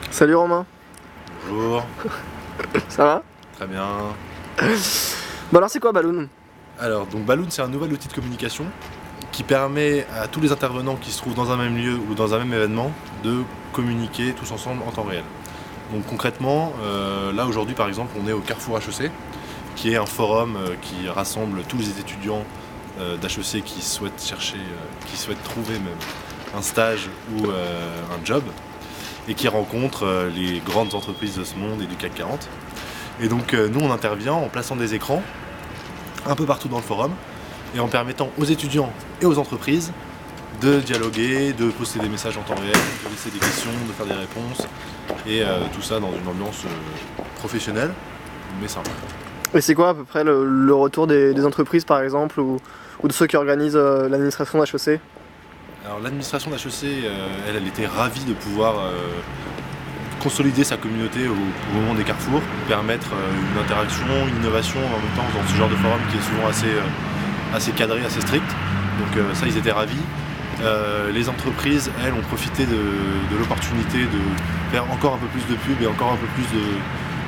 Salut Romain, Bonjour, ça va? très bien. Bon alors c'est quoi Balloon? Alors, donc Balloon, c'est un nouvel outil de communication qui permet à tous les intervenants qui se trouvent dans un même lieu ou dans un même événement de communiquer tous ensemble en temps réel. Donc concrètement, là aujourd'hui par exemple, on est au Carrefour HEC, qui est un forum qui rassemble tous les étudiants d'HEC qui souhaitent chercher, qui souhaitent trouver même un stage ou un job, et qui rencontre les grandes entreprises de ce monde et du CAC 40. Et donc nous on intervient en plaçant des écrans un peu partout dans le forum et en permettant aux étudiants et aux entreprises de dialoguer, de poster des messages en temps réel, de laisser des questions, de faire des réponses et tout ça dans une ambiance professionnelle mais simple. Et c'est quoi à peu près le retour des entreprises par exemple ou de ceux qui organisent l'administration d'HEC? Alors l'administration d'HEC, elle était ravie de pouvoir consolider sa communauté au moment des carrefours, permettre une interaction, une innovation en même temps dans ce genre de forum qui est souvent assez cadré, assez strict. Donc ça, ils étaient ravis. Les entreprises, elles, ont profité de l'opportunité de faire encore un peu plus de pub et encore un peu plus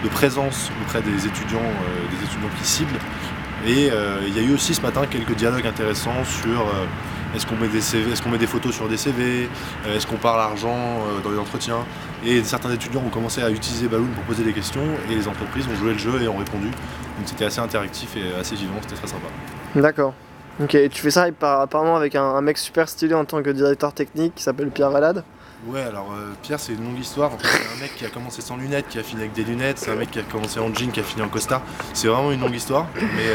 de présence auprès des étudiants qui ciblent. Et il y a eu aussi ce matin quelques dialogues intéressants sur est-ce qu'on met des CV, est-ce qu'on met des photos sur des CV, est-ce qu'on parle argent dans les entretiens. Et certains étudiants ont commencé à utiliser Balloon pour poser des questions et les entreprises ont joué le jeu et ont répondu. Donc c'était assez interactif et assez vivant, c'était très sympa. D'accord. Ok, et tu fais ça apparemment avec un mec super stylé en tant que directeur technique qui s'appelle Pierre Valade. Ouais, alors Pierre, c'est une longue histoire. En fait, c'est un mec qui a commencé sans lunettes, qui a fini avec des lunettes. C'est un mec qui a commencé en jean, qui a fini en costard. C'est vraiment une longue histoire. Mais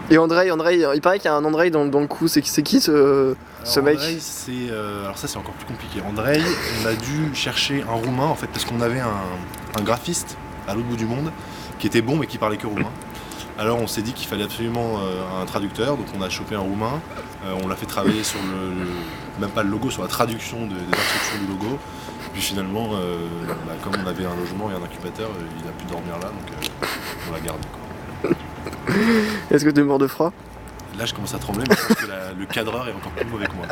Et Andrei, il paraît qu'il y a un Andrei dans le coup. C'est qui ce mec? Andrei, alors ça, c'est encore plus compliqué. Andrei, on a dû chercher un roumain en fait parce qu'on avait un graphiste à l'autre bout du monde qui était bon mais qui parlait que roumain. Alors on s'est dit qu'il fallait absolument un traducteur, donc on a chopé un roumain, on l'a fait travailler sur même pas le logo, sur la traduction des instructions du logo. Puis finalement, comme on avait un logement et un incubateur, il a pu dormir là, donc on l'a gardé, quoi. Est-ce que t'es mort de froid? Là je commence à trembler, mais je pense que le cadreur est encore plus mauvais que moi.